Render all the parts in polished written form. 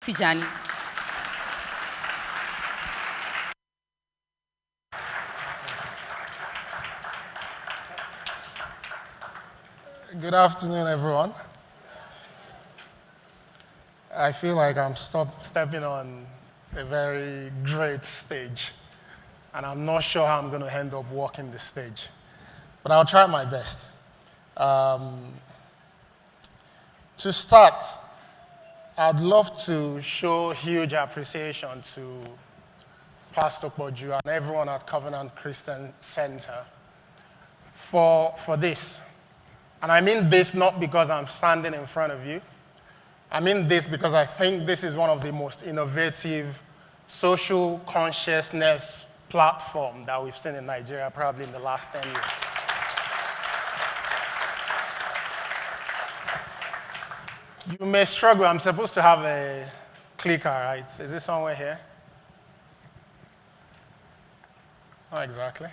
Tijani. Good afternoon, everyone. I feel like I'm stepping on a very great stage, and I'm not sure how I'm going to end up walking the stage, but I'll try my best. To start, I'd love to show huge appreciation to Pastor Boju and everyone at Covenant Christian Center for this. And I mean this not because I'm standing in front of you. I mean this because I think this is one of the most innovative social consciousness platform that we've seen in Nigeria probably in the last 10 years. You may struggle. I'm supposed to have a clicker, right? Is it somewhere here? Not exactly.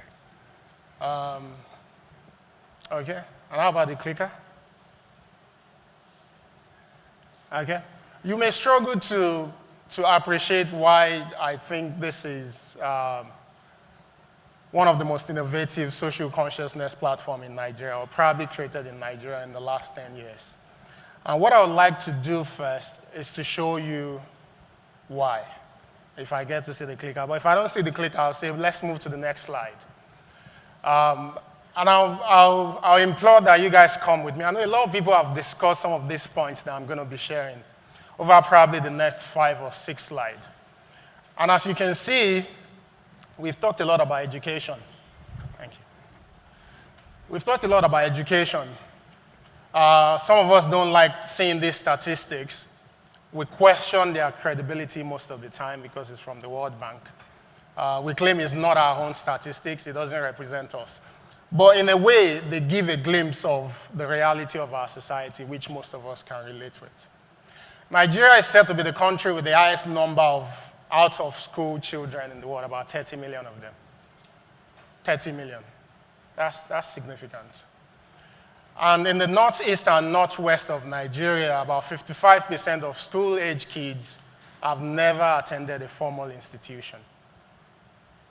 Okay. And how about the clicker? Okay. You may struggle to appreciate why I think this is one of the most innovative social consciousness platform in Nigeria, or probably created in Nigeria in the last 10 years. And what I would like to do first is to show you why, if I get to see the clicker. But if I don't see the clicker, I'll say, let's move to the next slide. And I'll implore that you guys come with me. I know a lot of people have discussed some of these points that I'm going to be sharing over probably the next 5 or 6 slides. And as you can see, we've talked a lot about education. Thank you. We've talked a lot about education. Some of us don't like seeing these statistics. We question their credibility most of the time because it's from the World Bank. We claim it's not our own statistics. It doesn't represent us. But in a way, they give a glimpse of the reality of our society, which most of us can relate with. Nigeria is said to be the country with the highest number of out-of-school children in the world, about 30 million of them. 30 million. That's significant. And in the northeast and northwest of Nigeria, about 55% of school-age kids have never attended a formal institution.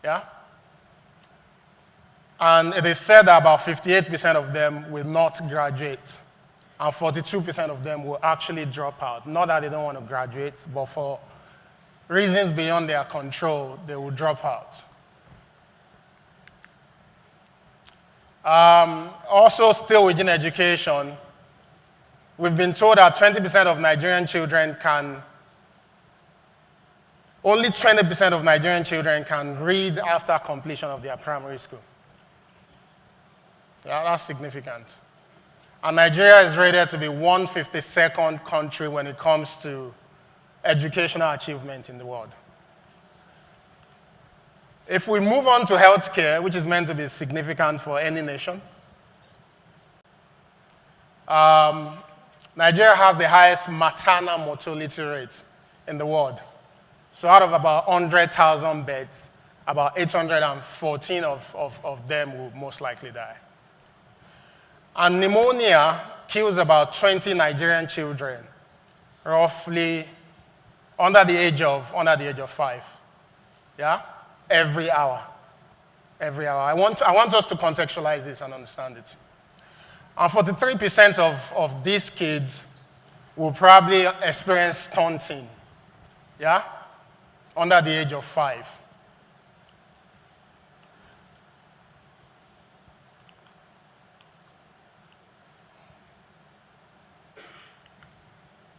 Yeah? And it is said that about 58% of them will not graduate, and 42% of them will actually drop out. Not that they don't want to graduate, but for reasons beyond their control, they will drop out. Also, still within education, we've been told that 20% of Nigerian children only 20% of Nigerian children can read after completion of their primary school. Yeah, that's significant. And Nigeria is rated to be 152nd country when it comes to educational achievement in the world. If we move on to healthcare, which is meant to be significant for any nation, Nigeria has the highest maternal mortality rate in the world. So out of about 100,000 beds, about 814 of them will most likely die. And pneumonia kills about 20 Nigerian children, roughly under the age of 5. Yeah? Every hour. Every hour. I want us to contextualize this and understand it. And 43% of these kids will probably experience stunting. Yeah? Under the age of 5.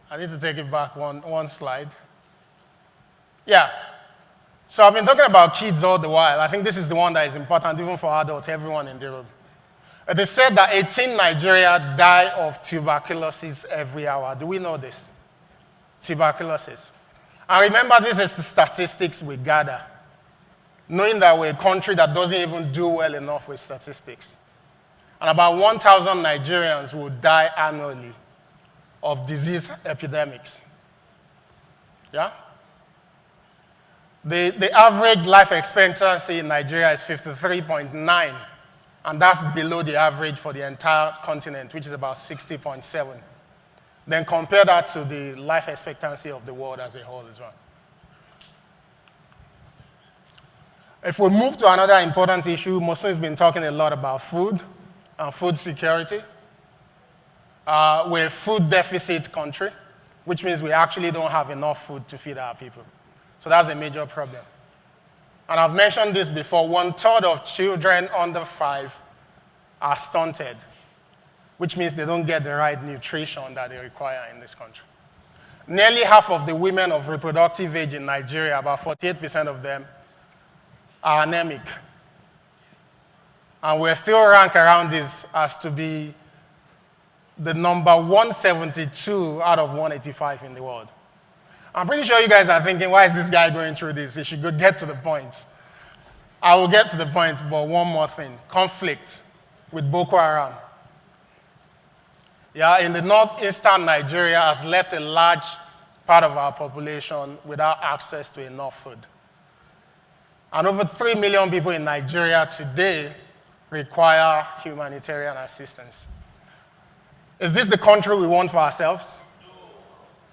I need to take it back one slide. Yeah. So I've been talking about kids all the while. I think this is the one that is important even for adults, everyone in the room. It is said that 18 in Nigeria die of tuberculosis every hour. Do we know this? Tuberculosis. And remember, this is the statistics we gather, knowing that we're a country that doesn't even do well enough with statistics. And about 1,000 Nigerians will die annually of disease epidemics. Yeah? The average life expectancy in Nigeria is 53.9, and that's below the average for the entire continent, which is about 60.7. Then compare that to the life expectancy of the world as a whole as well. If we move to another important issue, Bosun has been talking a lot about food and food security. We're a food deficit country, which means we actually don't have enough food to feed our people. So that's a major problem. And I've mentioned this before, 1/3 of children under 5 are stunted, which means they don't get the right nutrition that they require in this country. Nearly half of the women of reproductive age in Nigeria, about 48% of them, are anemic. And we're still ranked around this as to be the number 172 out of 185 in the world. I'm pretty sure you guys are thinking, why is this guy going through this? He should go get to the point. I will get to the point, but one more thing. Conflict with Boko Haram. Yeah, in the northeastern Nigeria has left a large part of our population without access to enough food. And over 3 million people in Nigeria today require humanitarian assistance. Is this the country we want for ourselves? No.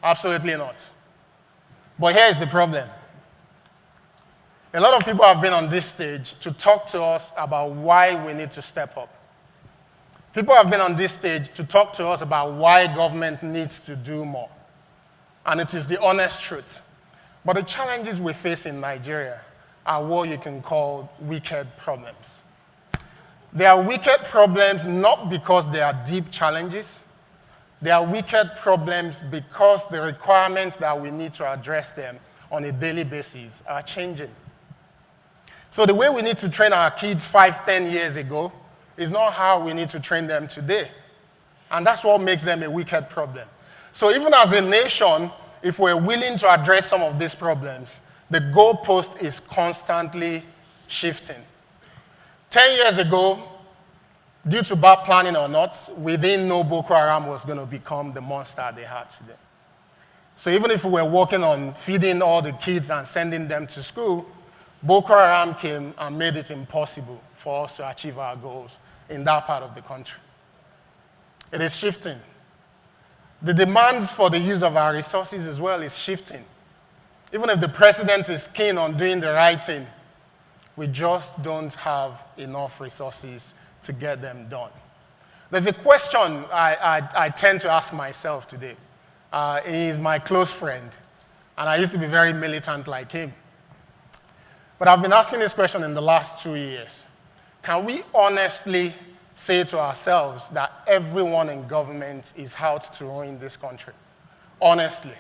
Absolutely not. But here is the problem. A lot of people have been on this stage to talk to us about why we need to step up. People have been on this stage to talk to us about why government needs to do more. And it is the honest truth. But the challenges we face in Nigeria are what you can call wicked problems. They are wicked problems not because they are deep challenges. They are wicked problems because the requirements that we need to address them on a daily basis are changing. So the way we need to train our kids 5, 10 years ago is not how we need to train them today. And that's what makes them a wicked problem. So even as a nation, if we're willing to address some of these problems, the goalpost is constantly shifting. 10 years ago, due to bad planning or not, we didn't know Boko Haram was going to become the monster they had today. So even if we were working on feeding all the kids and sending them to school, Boko Haram came and made it impossible for us to achieve our goals in that part of the country. It is shifting. The demands for the use of our resources as well is shifting. Even if the president is keen on doing the right thing, we just don't have enough resources to get them done. There's a question I tend to ask myself today. He is my close friend, and I used to be very militant like him. But I've been asking this question in the last 2 years. Can we honestly say to ourselves that everyone in government is out to ruin this country? Honestly.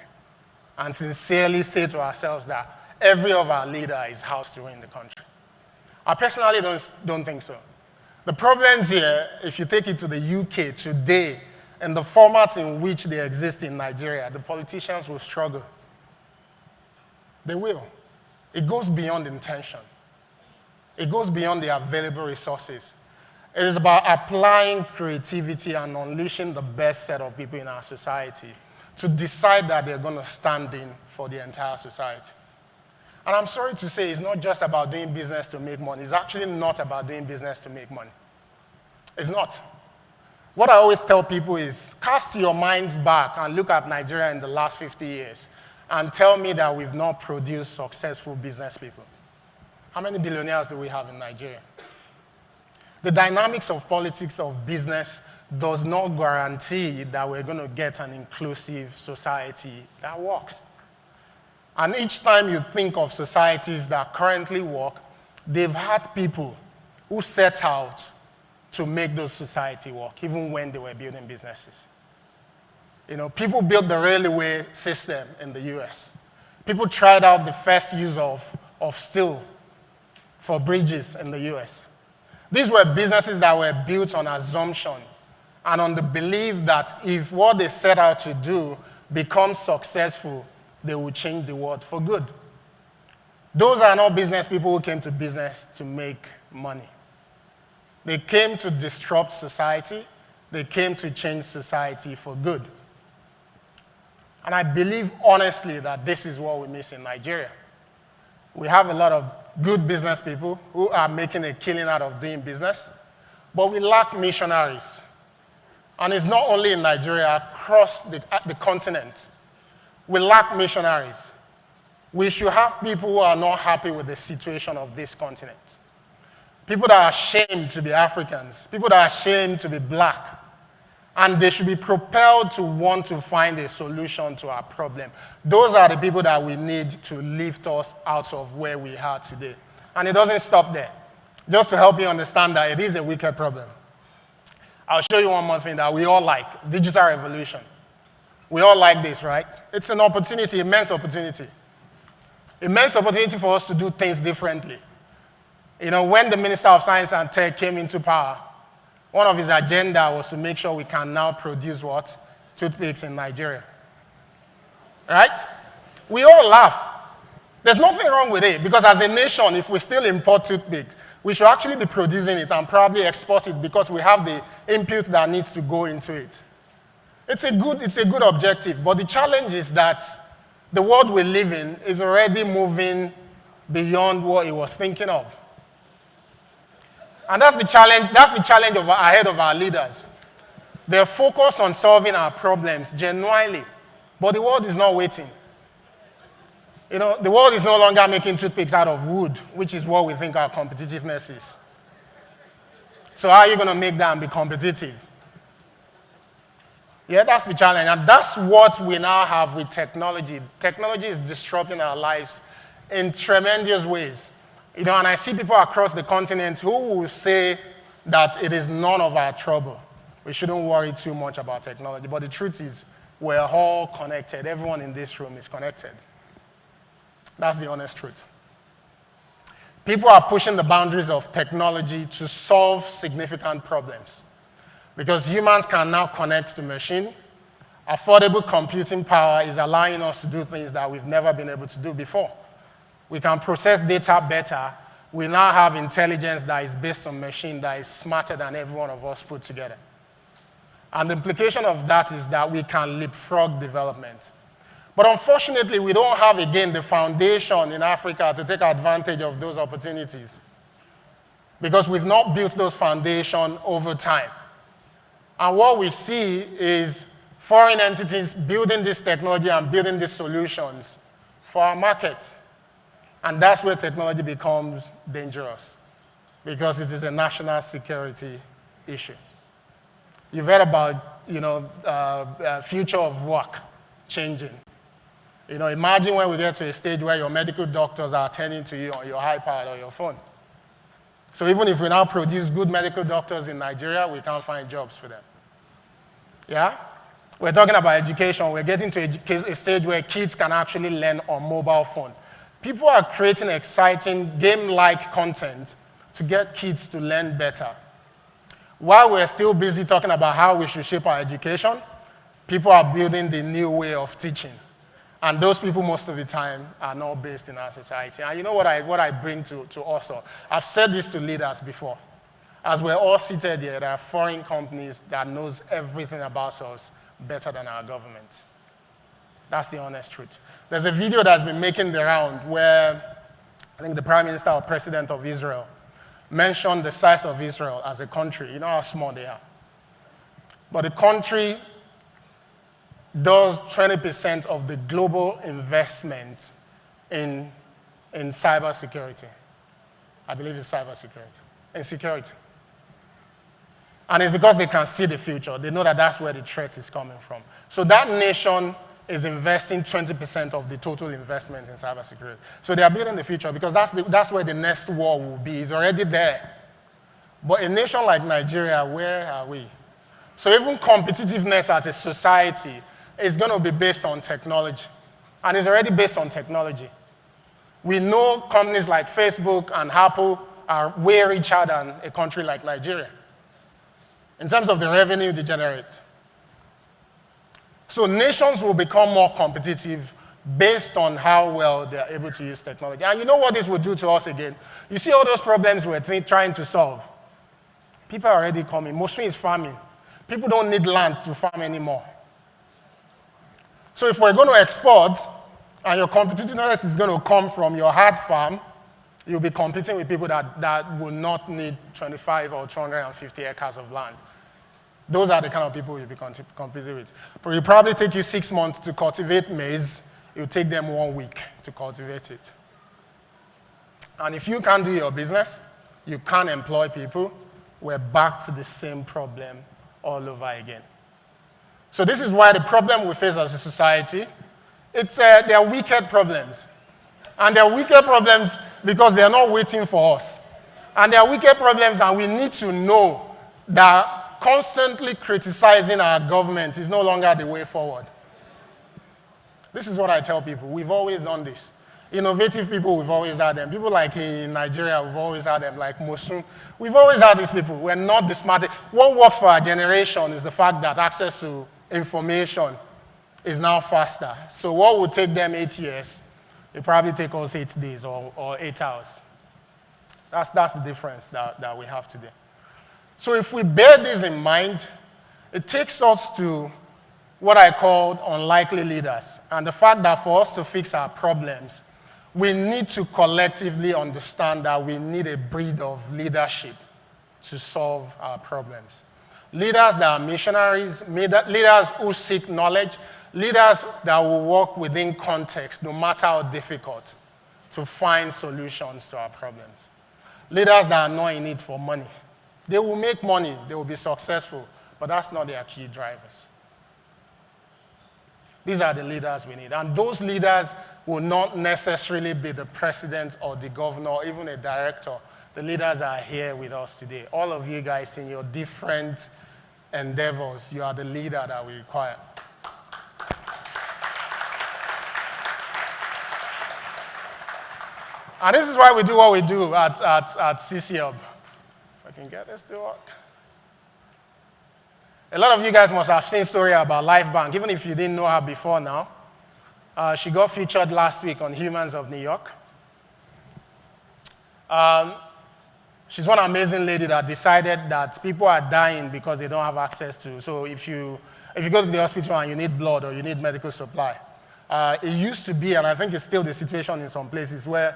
And sincerely say to ourselves that every of our leader is out to ruin the country. I personally don't think so. The problems here, if you take it to the UK today, and the formats in which they exist in Nigeria, the politicians will struggle. They will. It goes beyond intention. It goes beyond the available resources. It is about applying creativity and unleashing the best set of people in our society to decide that they're going to stand in for the entire society. And I'm sorry to say, it's not just about doing business to make money. It's actually not about doing business to make money. It's not. What I always tell people is, cast your minds back and look at Nigeria in the last 50 years and tell me that we've not produced successful business people. How many billionaires do we have in Nigeria? The dynamics of politics of business does not guarantee that we're going to get an inclusive society that works. And each time you think of societies that currently work, they've had people who set out to make those societies work, even when they were building businesses. You know, people built the railway system in the US. People tried out the first use of steel for bridges in the US. These were businesses that were built on assumption and on the belief that if what they set out to do becomes successful, they will change the world for good. Those are not business people who came to business to make money. They came to disrupt society. They came to change society for good. And I believe honestly that this is what we miss in Nigeria. We have a lot of good business people who are making a killing out of doing business, but we lack missionaries. And it's not only in Nigeria, across the continent. We lack missionaries. We should have people who are not happy with the situation of this continent. People that are ashamed to be Africans. People that are ashamed to be black. And they should be propelled to want to find a solution to our problem. Those are the people that we need to lift us out of where we are today. And it doesn't stop there. Just to help you understand that it is a wicked problem. I'll show you one more thing that we all like, digital revolution. We all like this, right? It's an opportunity, immense opportunity. Immense opportunity for us to do things differently. You know, when the Minister of Science and Tech came into power, one of his agenda was to make sure we can now produce what? Toothpicks in Nigeria. Right? We all laugh. There's nothing wrong with it, because as a nation, if we still import toothpicks, we should actually be producing it and probably export it because we have the input that needs to go into it. It's a good objective, but the challenge is that the world we live in is already moving beyond what it was thinking of. And that's the challenge ahead of our leaders. They're focused on solving our problems genuinely, but the world is not waiting. You know, the world is no longer making toothpicks out of wood, which is what we think our competitiveness is. So how are you going to make that and be competitive? Yeah, that's the challenge. And that's what we now have with technology. Technology is disrupting our lives in tremendous ways. You know, and I see people across the continent who will say that it is none of our trouble. We shouldn't worry too much about technology. But the truth is, we're all connected. Everyone in this room is connected. That's the honest truth. People are pushing the boundaries of technology to solve significant problems. Because humans can now connect to machine. Affordable computing power is allowing us to do things that we've never been able to do before. We can process data better. We now have intelligence that is based on machine that is smarter than every one of us put together. And the implication of that is that we can leapfrog development. But unfortunately, we don't have, again, the foundation in Africa to take advantage of those opportunities. Because we've not built those foundations over time. And what we see is foreign entities building this technology and building these solutions for our market. And that's where technology becomes dangerous, because it is a national security issue. You've heard about, future of work changing. You know, imagine when we get to a stage where your medical doctors are attending to you on your iPad or your phone. So even if we now produce good medical doctors in Nigeria, we can't find jobs for them. Yeah? We're talking about education. We're getting to a stage where kids can actually learn on mobile phone. People are creating exciting game-like content to get kids to learn better. While we're still busy talking about how we should shape our education, people are building the new way of teaching. And those people, most of the time, are not based in our society. And you know what I bring to us all? I've said this to leaders before. As we're all seated here, there are foreign companies that knows everything about us better than our government. That's the honest truth. There's a video that's been making the round where I think the Prime Minister or President of Israel mentioned the size of Israel as a country. You know how small they are. But the country does 20% of the global investment in cybersecurity. I believe it's cybersecurity. In security. And it's because they can see the future. They know that that's where the threat is coming from. So that nation is investing 20% of the total investment in cybersecurity. So they are building the future because that's where the next war will be. It's already there. But a nation like Nigeria, where are we? So even competitiveness as a society is going to be based on technology. And it's already based on technology. We know companies like Facebook and Apple are way richer than a country like Nigeria in terms of the revenue they generate. So nations will become more competitive based on how well they are able to use technology. And you know what this will do to us again? You see all those problems we're trying to solve. People are already coming. Mostly is farming. People don't need land to farm anymore. So if we're going to export, and your competitiveness is going to come from your hard farm, you'll be competing with people that will not need 25 or 250 acres of land. Those are the kind of people you'll be competing with. But it'll probably take you 6 months to cultivate maize. It'll take them 1 week to cultivate it. And if you can't do your business, you can't employ people, we're back to the same problem all over again. So this is why the problem we face as a society, they are wicked problems. And they are wicked problems because they are not waiting for us. And they are wicked problems, and we need to know that constantly criticizing our government is no longer the way forward. This is what I tell people. We've always done this. Innovative people, we've always had them. People like in Nigeria, we've always had them, like Bosun. We've always had these people. We're not the smartest. What works for our generation is the fact that access to information is now faster. So what would take them 8 years, it probably take us 8 days or 8 hours. That's the difference that we have today. So if we bear this in mind, it takes us to what I call unlikely leaders. And the fact that for us to fix our problems, we need to collectively understand that we need a breed of leadership to solve our problems. Leaders that are missionaries, leaders who seek knowledge, leaders that will work within context, no matter how difficult, to find solutions to our problems. Leaders that are not in it for money. They will make money, they will be successful, but that's not their key drivers. These are the leaders we need. And those leaders will not necessarily be the president or the governor or even a director. The leaders are here with us today. All of you guys in your different endeavors, you are the leader that we require. And this is why we do what we do at CCUB. If I can get this to work. A lot of you guys must have seen story about Life Bank, even if you didn't know her before now. She got featured last week on Humans of New York. She's one amazing lady that decided that people are dying because they don't have access to. So if you go to the hospital and you need blood or you need medical supply, it used to be, and I think it's still the situation in some places, where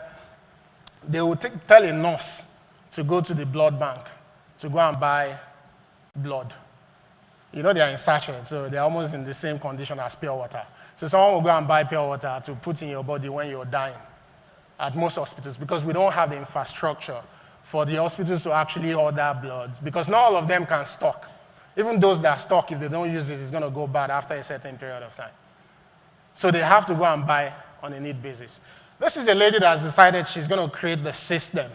they would tell a nurse to go to the blood bank to go and buy blood. You know, they are in sachets, so they're almost in the same condition as pure water. So someone will go and buy pure water to put in your body when you're dying at most hospitals, because we don't have the infrastructure for the hospitals to actually order blood, because not all of them can stock. Even those that stock, if they don't use it, it's going to go bad after a certain period of time. So they have to go and buy on a need basis. This is a lady that has decided she's going to create the system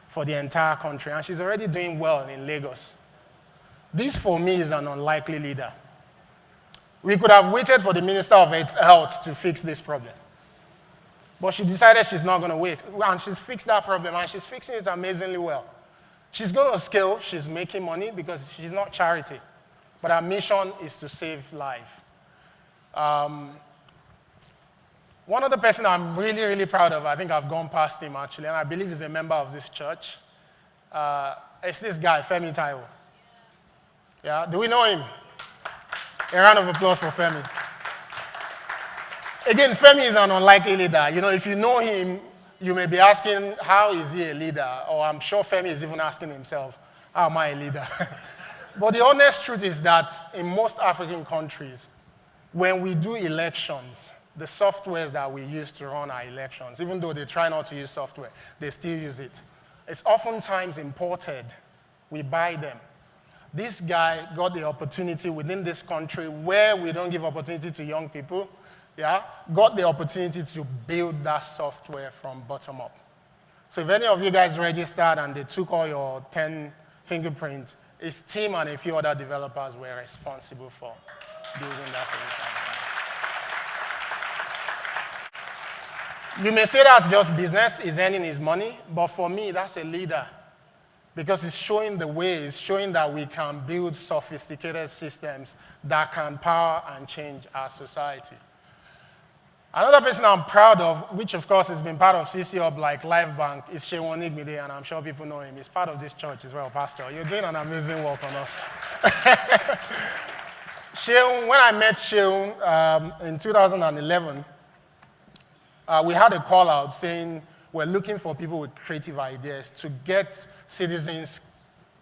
for the entire country, and she's already doing well in Lagos. This, for me, is an unlikely leader. We could have waited for the Minister of Health to fix this problem. But she decided she's not going to wait. And she's fixed that problem, and she's fixing it amazingly well. She's going to scale. She's making money because she's not charity. But her mission is to save life. One other person I'm really, really proud of, I think I've gone past him actually, and I believe he's a member of this church. It's this guy, Femi Taiwo. Yeah, do we know him? A round of applause for Femi. Again, Femi is an unlikely leader. You know, if you know him, you may be asking, how is he a leader? Or I'm sure Femi is even asking himself, how am I a leader? But the honest truth is that in most African countries, when we do elections, the softwares that we use to run our elections, even though they try not to use software, they still use it. It's oftentimes imported. We buy them. This guy got the opportunity within this country where we don't give opportunity to young people, got the opportunity to build that software from bottom up. So if any of you guys registered and they took all your 10 fingerprints, his team and a few other developers were responsible for building that solution. You may say that's just business, he's earning his money, but for me, that's a leader. Because it's showing the way, it's showing that we can build sophisticated systems that can power and change our society. Another person I'm proud of, which of course has been part of CCUB like Life Bank, is Sheun Igmide, and I'm sure people know him. He's part of this church as well, Pastor. You're doing an amazing work on us. Sheun, when I met Sheun in 2011, we had a call out saying we're looking for people with creative ideas to get citizens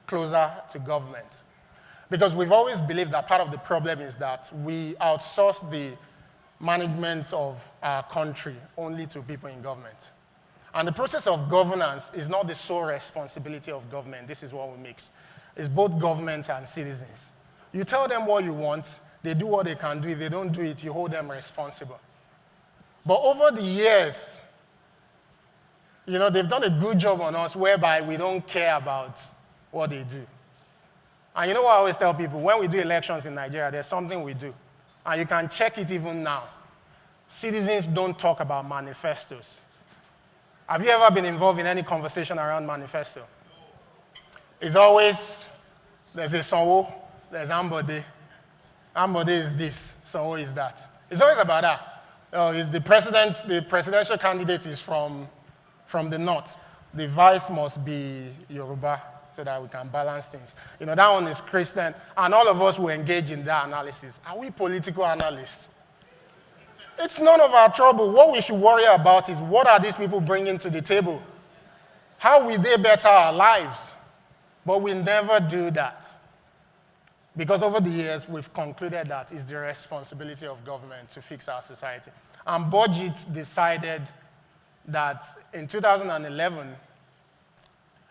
closer to government. Because we've always believed that part of the problem is that we outsource the management of our country only to people in government. And the process of governance is not the sole responsibility of government. This is what we mix. It's both government and citizens. You tell them what you want, they do what they can do. If they don't do it, you hold them responsible. But over the years, they've done a good job on us whereby we don't care about what they do. And you know what I always tell people? When we do elections in Nigeria, there's something we do. And you can check it even now. Citizens don't talk about manifestos. Have you ever been involved in any conversation around manifesto? It's always, there's a Sanwo, there's Ambode. Ambode is this, Sanwo is that. It's always about that. Is the presidential candidate is from the north. The vice must be Yoruba so that we can balance things. That one is Christian. And all of us will engage in that analysis. Are we political analysts? It's none of our trouble. What we should worry about is what are these people bringing to the table? How will they better our lives? But we never do that. Because over the years, we've concluded that it's the responsibility of government to fix our society. And Budget decided that in 2011,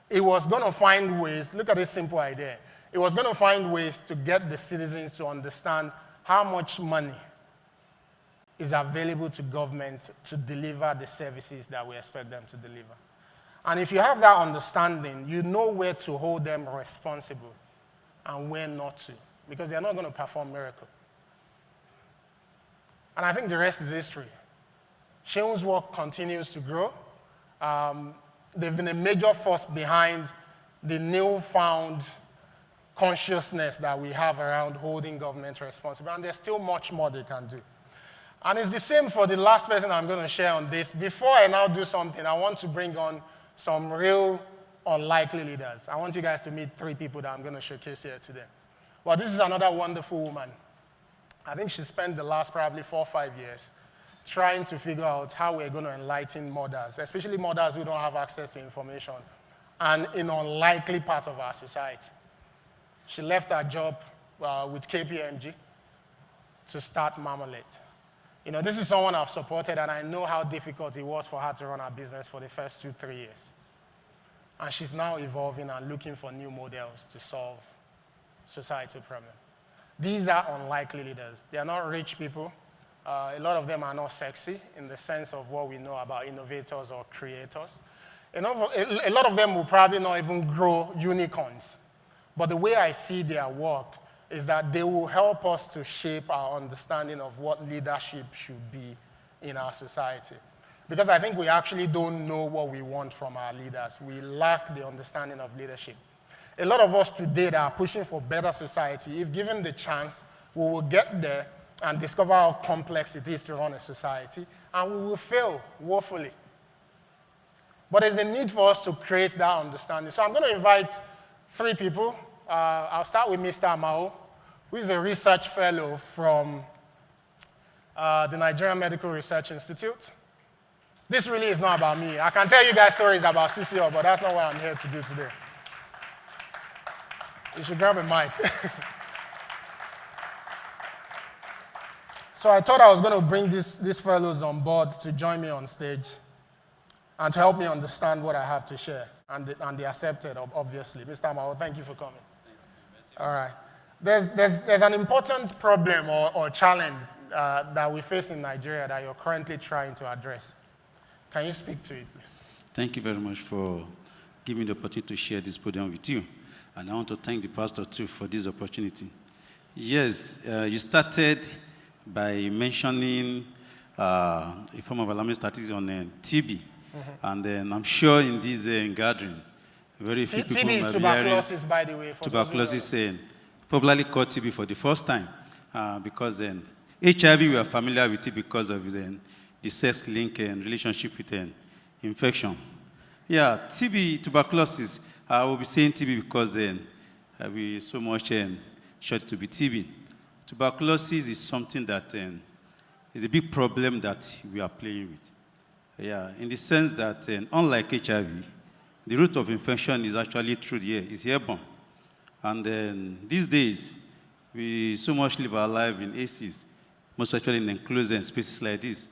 it was going to find ways, look at this simple idea, it was going to find ways to get the citizens to understand how much money is available to government to deliver the services that we expect them to deliver. And if you have that understanding, you know where to hold them responsible and where not to, because they're not going to perform miracles. And I think the rest is history. Seun's work continues to grow. They've been a major force behind the newfound consciousness that we have around holding government responsible, and there's still much more they can do. And it's the same for the last person I'm going to share on this. Before I now do something, I want to bring on some real unlikely leaders. I want you guys to meet 3 people that I'm going to showcase here today. Well, this is another wonderful woman. I think she spent the last probably 4 or 5 years trying to figure out how we're going to enlighten mothers, especially mothers who don't have access to information, and in unlikely parts of our society. She left her job with KPMG to start Marmalade. This is someone I've supported, and I know how difficult it was for her to run her business for the first 2-3 years. And she's now evolving and looking for new models to solve societal problems. These are unlikely leaders. They are not rich people. A lot of them are not sexy in the sense of what we know about innovators or creators. A lot of them will probably not even grow unicorns. But the way I see their work is that they will help us to shape our understanding of what leadership should be in our society. Because I think we actually don't know what we want from our leaders. We lack the understanding of leadership. A lot of us today that are pushing for better society, if given the chance, we will get there and discover how complex it is to run a society, and we will fail woefully. But there's a need for us to create that understanding. So I'm going to invite 3 people. I'll start with Mr. Amao, who is a research fellow from the Nigerian Medical Research Institute. This really is not about me. I can tell you guys stories about CCO, but that's not what I'm here to do today. You should grab a mic. So I thought I was going to bring these fellows on board to join me on stage and to help me understand what I have to share. And they accepted, obviously. Mr. Amao, thank you for coming. All right. There's an important problem or challenge that we face in Nigeria that you're currently trying to address. Can you speak to it, please? Thank you very much for giving me the opportunity to share this podium with you. And I want to thank the pastor, too, for this opportunity. Yes, you started by mentioning a form of alarming statistics on TB. And then I'm sure in this gathering, very few people TB is tuberculosis, by the way. Tuberculosis, popularly called TB for the first time, because then HIV we are familiar with it because of the sex link and relationship with infection. Yeah, TB, tuberculosis, I will be saying TB because then we so much short to be TB. Tuberculosis is something that is a big problem that we are playing with. Yeah, in the sense that unlike HIV, the route of infection is actually through the air, it's airborne. And then these days, we so much live our life in ACs, most especially in enclosed spaces like this.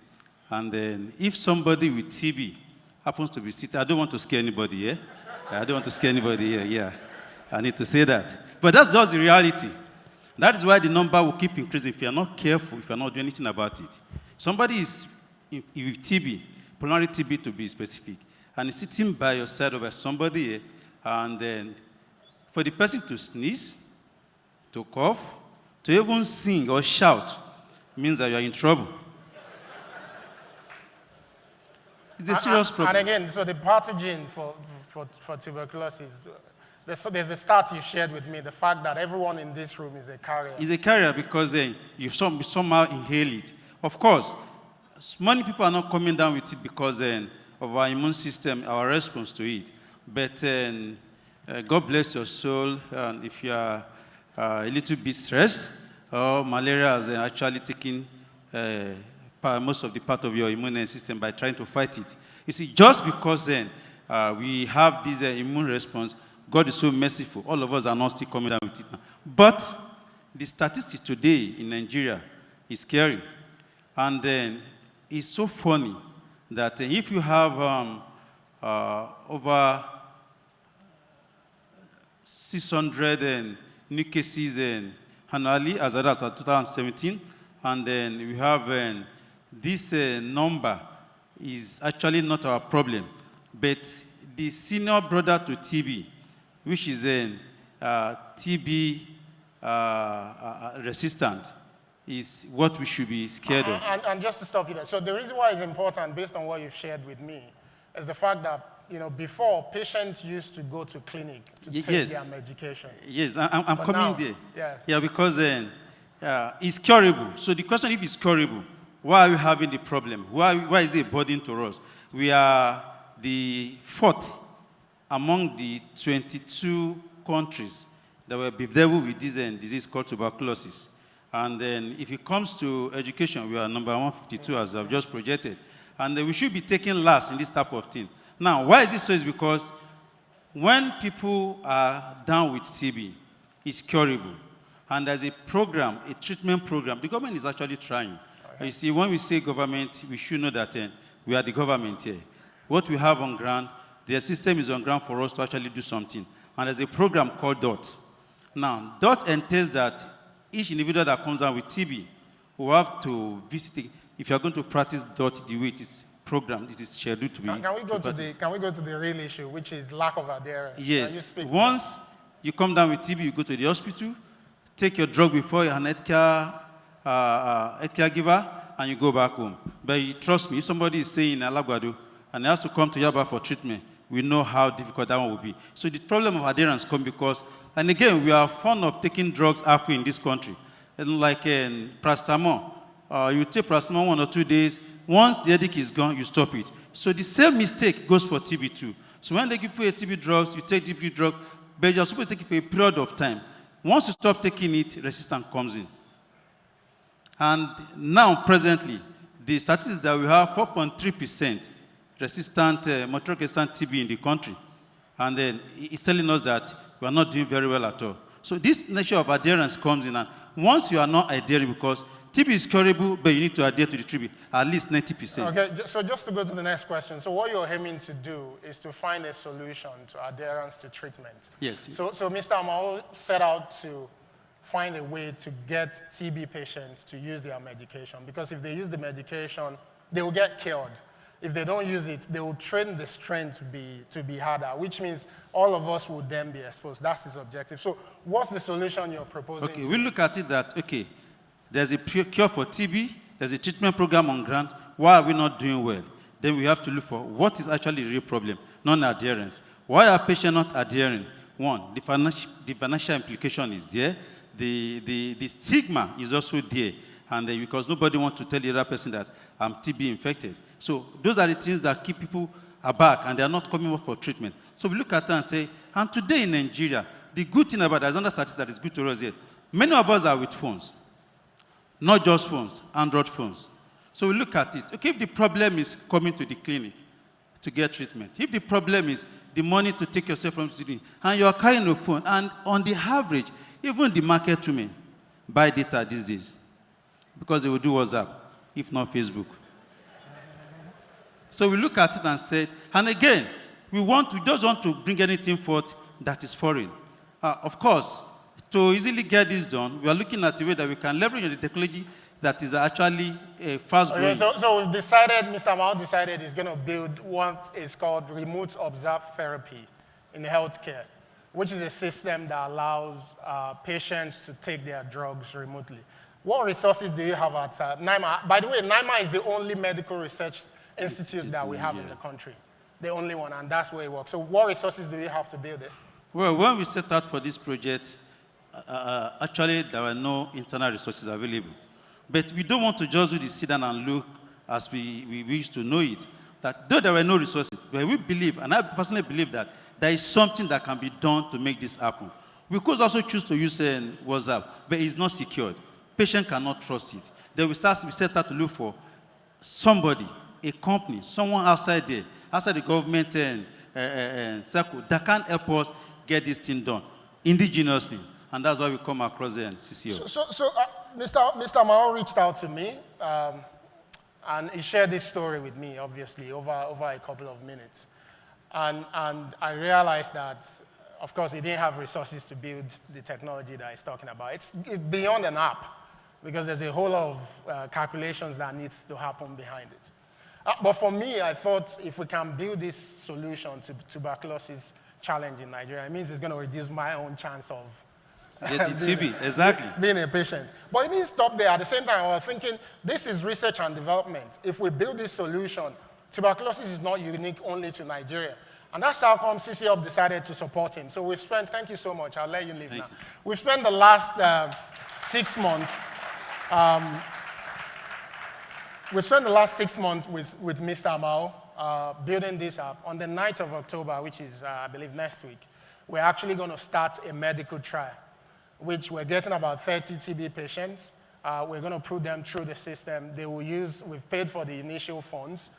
And then if somebody with TB happens to be seated, I don't want to scare anybody here. I don't want to scare anybody here, yeah. I need to say that. But that's just the reality. That is why the number will keep increasing if you're not careful, if you're not doing anything about it. Somebody is with TB, pulmonary TB to be specific, and is sitting by your side over somebody here, and then for the person to sneeze, to cough, to even sing or shout, means that you are in trouble. It's a serious problem. And again, so the pathogen for tuberculosis, there's a stat you shared with me, the fact that everyone in this room is a carrier. It's a carrier because you somehow inhale it. Of course, many people are not coming down with it because of our immune system, our response to it. But God bless your soul. And if you are a little bit stressed, or malaria has actually taken most of the part of your immune system by trying to fight it. You see, just because we have this immune response, God is so merciful. All of us are not still coming down with it now. But the statistics today in Nigeria is scary. And then it's so funny that if you have over 600 new cases annually, as of 2017, and then we have this number is actually not our problem, but the senior brother to TB, which is TB resistant, is what we should be scared of. And just to stop you there, so the reason why it's important, based on what you've shared with me, is the fact that before, patients used to go to clinic to take their medication. Yes, I'm coming now, there. Yeah, because it's curable. So the question, if it's curable, why are we having the problem? Why is it a burden to us? We are the fourth among the 22 countries that were bedeviled with this disease called tuberculosis. And then if it comes to education, we are number 152, as I've just projected. And we should be taking last in this type of thing. Now, why is this so? Is because when people are down with TB, it's curable. And there's a program, a treatment program. The government is actually trying. Okay. You see, when we say government, we should know that we are the government here. What we have on ground, the system is on ground for us to actually do something. And there's a program called DOT. Now, DOT entails that each individual that comes down with TB will have to visit, if you're going to practice DOT the way it is programmed, it is scheduled to be. Can we go to the real issue, which is lack of adherence? Yes. Once you come down with TB, you go to the hospital, take your drug before you're an healthcare giver, and you go back home. But trust me, if somebody is staying in Alagbado and has to come to Yaba for treatment, we know how difficult that one will be. So the problem of adherence comes because, and again, we are fond of taking drugs halfway in this country. And like in paracetamol, you take paracetamol 1 or 2 days. Once the headache is gone, you stop it. So the same mistake goes for TB too. So when they give you a TB drugs, you take TB drug, but you're supposed to take it for a period of time. Once you stop taking it, resistance comes in. And now, presently, the statistics that we have 4.3% multi-resistant TB in the country. And then it's telling us that we are not doing very well at all. So this nature of adherence comes in, and once you are not adhering, because TB is curable, but you need to adhere to the TB, at least 90%. Okay, so just to go to the next question. So what you're aiming to do is to find a solution to adherence to treatment. Yes. So Mr. Amao set out to find a way to get TB patients to use their medication, because if they use the medication, they will get cured. If they don't use it, they will train the strain to be harder, which means all of us will then be exposed. That's his objective. So what's the solution you're proposing? Okay, we look at it that, okay, there's a cure for TB, there's a treatment program on grant. Why are we not doing well? Then we have to look for what is actually the real problem, non-adherence. Why are patients not adhering? One, the financial implication is there. The stigma is also there. And because nobody wants to tell the other person that I'm TB infected. So those are the things that keep people aback and they are not coming up for treatment. So we look at it and say, and today in Nigeria, the good thing about there's another statistic that is good to us here. Many of us are with phones. Not just phones, Android phones. So we look at it. Okay, if the problem is coming to the clinic, to get treatment. If the problem is the money to take yourself from student, and you are carrying a phone, and on the average, even the market women buy data these days because they will do WhatsApp, if not Facebook. So we look at it and say, and again, we just want to bring anything forth that is foreign. Of course, to easily get this done, we are looking at a way that we can leverage the technology that is actually fast-growing. Okay, so we've decided, Mr. Mao decided he's going to build what is called remote observed therapy in healthcare, which is a system that allows patients to take their drugs remotely. What resources do you have at NIMA? By the way, NIMA is the only medical research institute that we have in the country. The only one, and that's where it works. So what resources do you have to build this? Well, when we set out for this project, actually there were no internal resources available. But we don't want to just do the sit down and look as we used to know it. That though there were no resources, but we believe, and I personally believe that there is something that can be done to make this happen. We could also choose to use WhatsApp, but it's not secured. Patient cannot trust it. Then we set out to look for somebody, a company, someone outside there, outside the government circle that can help us get this thing done indigenously. And that's why we come across the CCO. So Mr. Mao reached out to me, and he shared this story with me, obviously, over a couple of minutes. And I realized that, of course, he didn't have resources to build the technology that he's talking about. It's beyond an app, because there's a whole lot of calculations that needs to happen behind it. But for me, I thought if we can build this solution to tuberculosis challenge in Nigeria, it means it's going to reduce my own chance of TB, exactly. Being a patient. But it didn't stop there. At the same time, I was thinking, this is research and development. If we build this solution, tuberculosis is not unique only to Nigeria. And that's how come CCO decided to support him. So we've spent, thank you so much, I'll let you leave now. We've spent the last 6 months, with Mr. Mao building this up. On the 9th of October, which is, I believe, next week, we're actually going to start a medical trial, which we're getting about 30 TB patients. We're going to put them through the system. We've paid for the initial funds.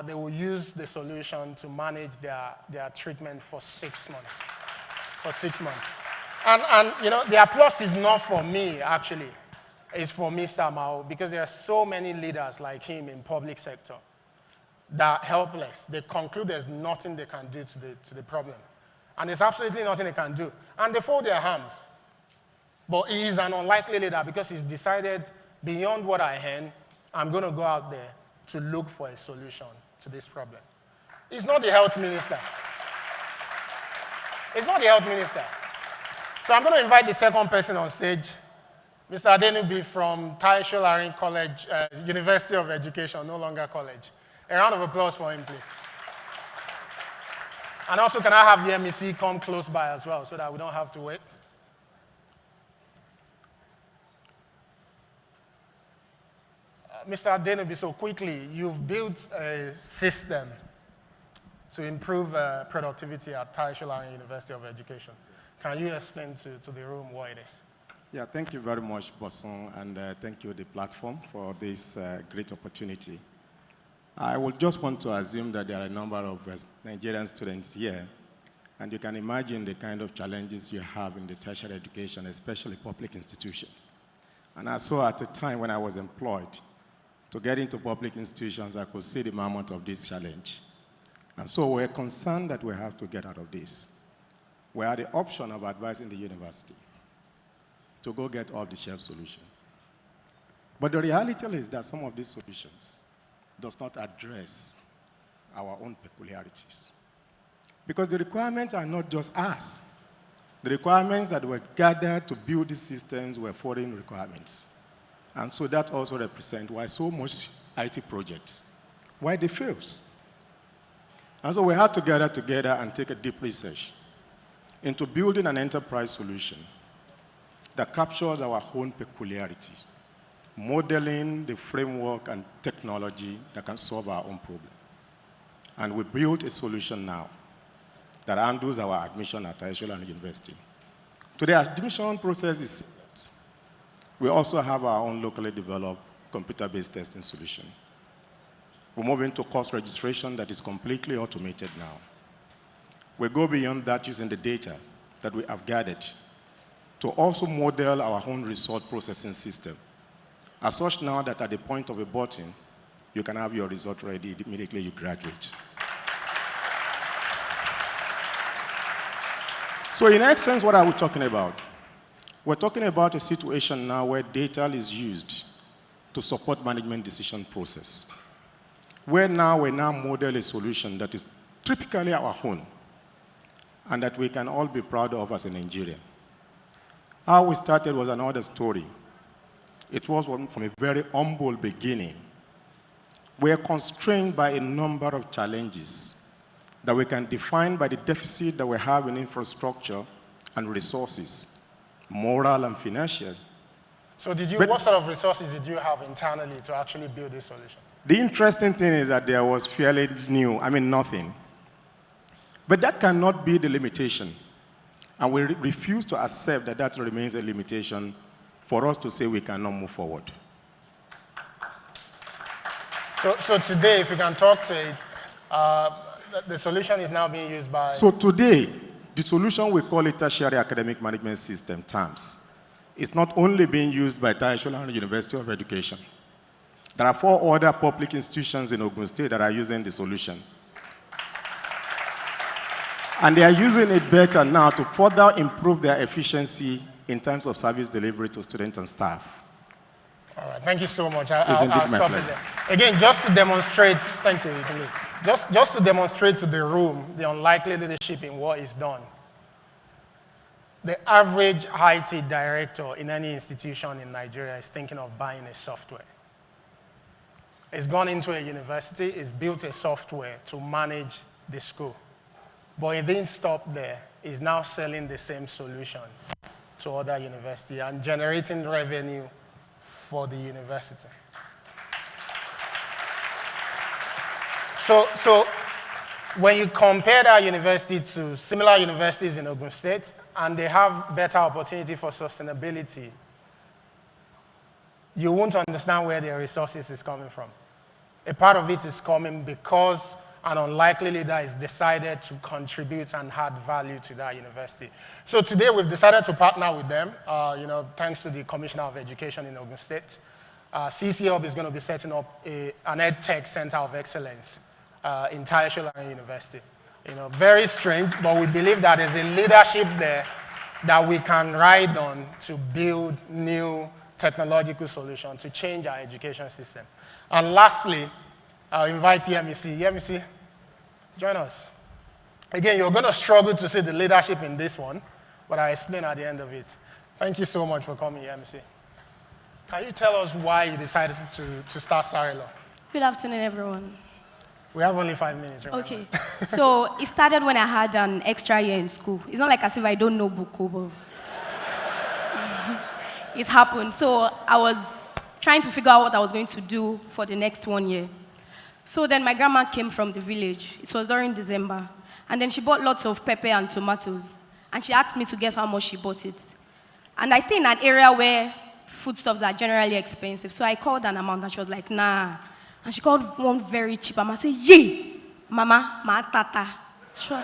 They will use the solution to manage their treatment for 6 months. For 6 months. And you know, the applause is not for me, actually. It's for Mr. Mao, because there are so many leaders like him in public sector that are helpless. They conclude there's nothing they can do to the problem. And there's absolutely nothing they can do. And they fold their hands. But he is an unlikely leader because he's decided, beyond what I heard, I'm going to go out there to look for a solution to this problem. He's not the health minister. He's not the health minister. So I'm going to invite the second person on stage, Mr. Adenubi from Tai Solarin College, University of Education, no longer college. A round of applause for him, please. And also, can I have the MEC come close by as well so that we don't have to wait? Mr. Adenubi, so quickly, you've built a system to improve productivity at Tai Solarin University of Education. Can you explain to the room what it is? Yeah, thank you very much, Bosun, and thank you, the platform, for this great opportunity. I would just want to assume that there are a number of Nigerian students here, and you can imagine the kind of challenges you have in the tertiary education, especially public institutions. And I saw at the time when I was employed to get into public institutions, I could see the mammoth of this challenge. And so we're concerned that we have to get out of this. We had the option of advising the university to go get off-the-shelf solution. But the reality is that some of these solutions does not address our own peculiarities. Because the requirements are not just us. The requirements that were gathered to build these systems were foreign requirements. And so that also represents why so much IT projects, why they fail. And so we had to gather together and take a deep research into building an enterprise solution that captures our own peculiarities, modeling the framework and technology that can solve our own problem. And we built a solution now that handles our admission at Tai Solarin University. Today, our admission process is seamless. We also have our own locally developed computer-based testing solution. We're moving to course registration that is completely automated now. We go beyond that using the data that we have gathered to also model our own result processing system. As such now that at the point of a button, you can have your result ready immediately you graduate. So in essence, what are we talking about? We're talking about a situation now where data is used to support management decision process. Where now we now model a solution that is typically our own and that we can all be proud of as a Nigerian. How we started was another story. It was from a very humble beginning. We are constrained by a number of challenges that we can define by the deficit that we have in infrastructure and resources, moral and financial. So what sort of resources did you have internally to actually build this solution? The interesting thing is that there was fairly nothing. But that cannot be the limitation. And we refuse to accept that that remains a limitation for us to say we cannot move forward. So today, if you can talk to it, the solution is now being used by... So today, the solution, we call it Tertiary Academic Management System, TAMS. It's not only being used by National University of Education. There are 4 other public institutions in Ogun State that are using the solution. And they are using it better now to further improve their efficiency in terms of service delivery to students and staff. All right, thank you so much. I'll stop it there. Again, just to demonstrate, thank you. Just to demonstrate to the room the unlikely leadership in what is done. The average IT director in any institution in Nigeria is thinking of buying a software. He's gone into a university, he's built a software to manage the school. But he didn't stop there. He's now selling the same solution to other universities and generating revenue for the university. So when you compare that university to similar universities in Ogun State, and they have better opportunity for sustainability, you won't understand where their resources is coming from. A part of it is coming because an unlikely leader has decided to contribute and add value to that university. So today we've decided to partner with them, thanks to the Commissioner of Education in Ogun State. CC Hub is going to be setting up an EdTech Center of Excellence in Taisho University. Very strange, but we believe that there's a leadership there that we can ride on to build new technological solutions to change our education system. And lastly, I'll invite Yemisi. Yemisi, join us. Again, you're going to struggle to see the leadership in this one, but I'll explain at the end of it. Thank you so much for coming, Yemisi. Can you tell us why you decided to start Sarilo? Good afternoon, everyone. We have only 5 minutes, remember? Okay. So it started when I had an extra year in school. It's not like as if I don't know Buko, but it happened. So I was trying to figure out what I was going to do for the next 1 year. So then my grandma came from the village. It was during December. And then she bought lots of pepper and tomatoes. And she asked me to guess how much she bought it. And I stay in an area where foodstuffs are generally expensive. So I called an amount and she was like, nah. And she called one very cheap. And I said, yay, mama, ma tata. Sure.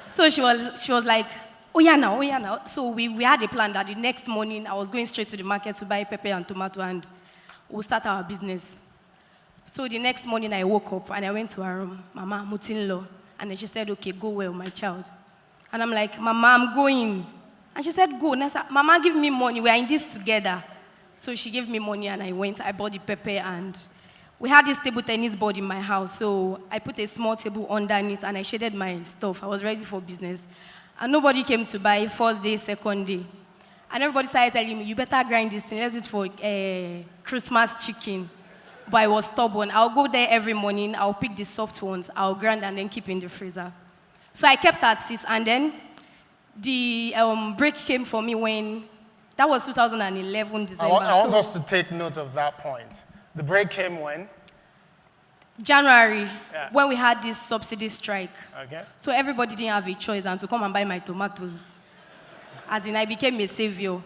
So she was like, oh yeah now. So we had a plan that the next morning I was going straight to the market to buy pepper and tomato and we'll start our business. So the next morning I woke up and I went to her room, Mama, Mutinlo. And then she said, okay, go well, my child. And I'm like, Mama, I'm going. And she said, go. And I said, Mama, give me money. We are in this together. So she gave me money and I went. I bought the pepper and we had this table tennis board in my house. So I put a small table underneath and I shaded my stuff. I was ready for business. And nobody came to buy first day, second day. And everybody started telling me, you better grind this thing. Let's do it for Christmas chicken. But I was stubborn. I'll go there every morning. I'll pick the soft ones. I'll grind and then keep in the freezer. So I kept at it. And then the break came for me when, that was 2011, December. I want us to take note of that point. The break came when? January, when we had this subsidy strike. Okay. So everybody didn't have a choice and to come and buy my tomatoes. As in, I became a savior.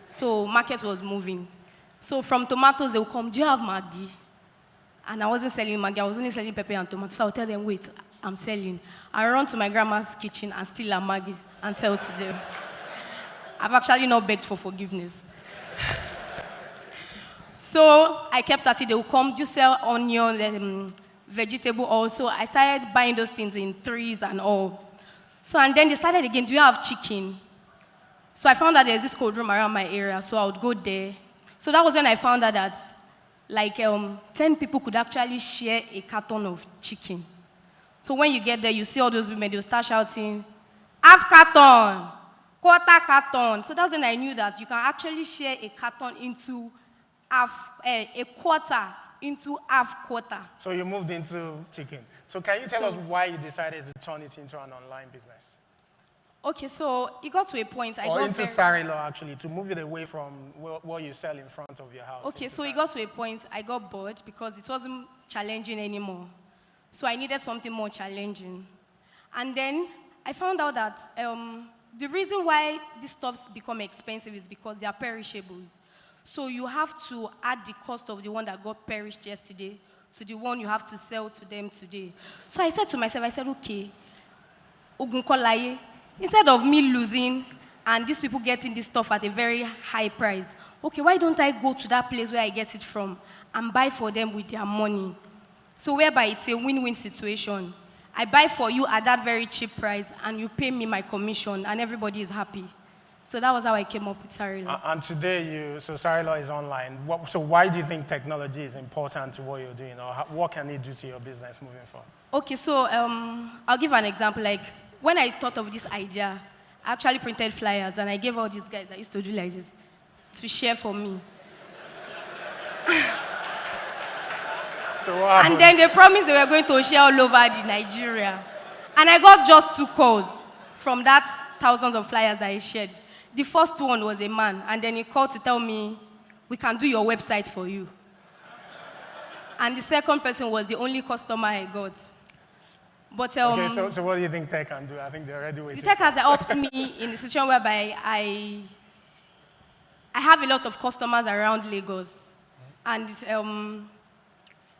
So market was moving. So from tomatoes, they will come, do you have Maggi? And I wasn't selling Maggi, I was only selling pepper and tomato. So I'll tell them, wait, I'm selling. I run to my grandma's kitchen and steal a Maggi and sell to them. I've actually not begged for forgiveness. So I kept at it. They would come, do sell onions, vegetable also. I started buying those things in threes and all. So, and then they started again, do you have chicken? So I found out there's this cold room around my area, so I would go there. So that was when I found out that like 10 people could actually share a carton of chicken. So when you get there, you see all those women, they'll start shouting, half carton, quarter carton. So that's when I knew that you can actually share a carton into a quarter into half quarter. So you moved into chicken. So can you tell us why you decided to turn it into an online business? Okay, so it got to a point. Or into Sarilo, actually, to move it away from what you sell in front of your house. Okay, so it got to a point I got bored because it wasn't challenging anymore. So I needed something more challenging. And then I found out that the reason why these stuffs become expensive is because they are perishables. So you have to add the cost of the one that got perished yesterday to the one you have to sell to them today. So I said to myself, I said, okay, Ogunkolaye, instead of me losing and these people getting this stuff at a very high price, okay, why don't I go to that place where I get it from and buy for them with their money? So whereby it's a win-win situation. I buy for you at that very cheap price and you pay me my commission and everybody is happy. So that was how I came up with Sarilo. And today, so Sarilo is online. So why do you think technology is important to what you're doing? Or what can it do to your business moving forward? Okay, so I'll give an example. Like, when I thought of this idea, I actually printed flyers and I gave all these guys that used to do like this to share for me. So what happened? And then they promised they were going to share all over the Nigeria. And I got just 2 calls from that thousands of flyers that I shared. The first one was a man, and then he called to tell me, we can do your website for you. And the second person was the only customer I got. But, okay, so what do you think tech can do? I think they're already waiting. The tech has helped me in the situation whereby I have a lot of customers around Lagos. And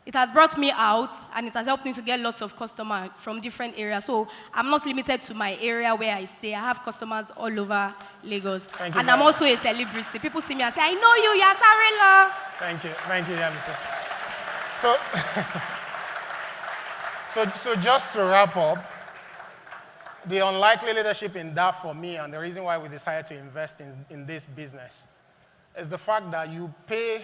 it has brought me out, and it has helped me to get lots of customers from different areas. So I'm not limited to my area where I stay. I have customers all over Lagos. Thank you, and I'm also a celebrity. People see me and say, I know you, you're Sarilo. Thank you, Yamisa. So just to wrap up, the unlikely leadership in that for me, and the reason why we decided to invest in this business, is the fact that you pay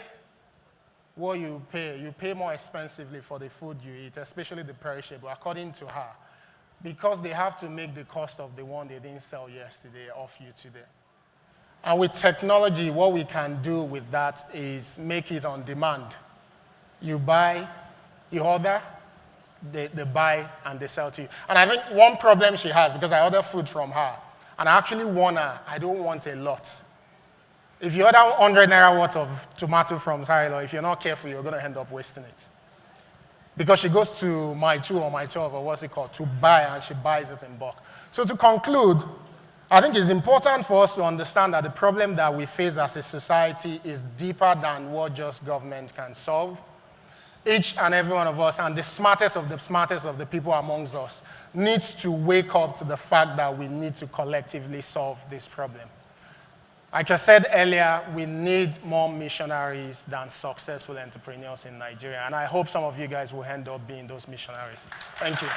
what you pay more expensively for the food you eat, especially the perishable, according to her, because they have to make the cost of the one they didn't sell yesterday off you today. And with technology, what we can do with that is make it on demand. You buy, you order, they buy, and they sell to you. And I think one problem she has, because I order food from her, and I actually warn her, I don't want a lot. If you order 100 naira worth of tomato from Sarilo, if you're not careful, you're going to end up wasting it. Because she goes to my 2 or my 12, or what's it called, to buy, and she buys it in bulk. So to conclude, I think it's important for us to understand that the problem that we face as a society is deeper than what just government can solve. Each and every one of us, and the smartest of the people amongst us, needs to wake up to the fact that we need to collectively solve this problem. Like I said earlier, we need more missionaries than successful entrepreneurs in Nigeria. And I hope some of you guys will end up being those missionaries. Thank you.